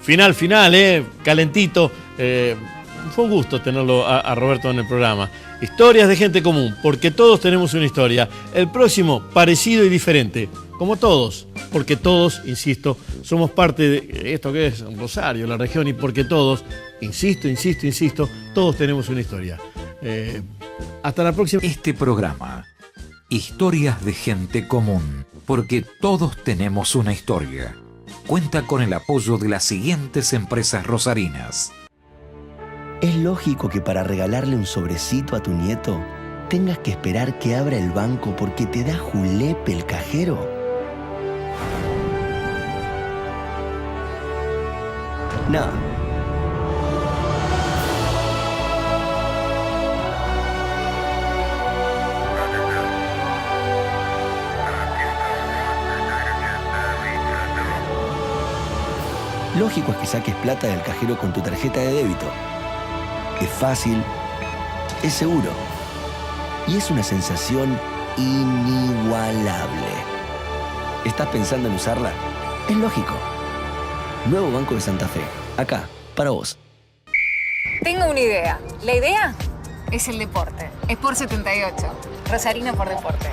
Final, calentito. Fue un gusto tenerlo a Roberto en el programa. Historias de gente común, porque todos tenemos una historia. El próximo, parecido y diferente, como todos, porque todos, insisto, somos parte de esto que es Rosario, la región, y porque todos, insisto, todos tenemos una historia. Hasta la próxima. Este programa, Historias de gente común, porque todos tenemos una historia, cuenta con el apoyo de las siguientes empresas rosarinas. Es lógico que para regalarle un sobrecito a tu nieto tengas que esperar que abra el banco porque te da julepe el cajero. No. Lógico es que saques plata del cajero con tu tarjeta de débito. Es fácil, es seguro y es una sensación inigualable. ¿Estás pensando en usarla? Es lógico. Nuevo Banco de Santa Fe, acá, para vos. Tengo una idea. La idea es el deporte. Sport 78. Rosarino por deporte.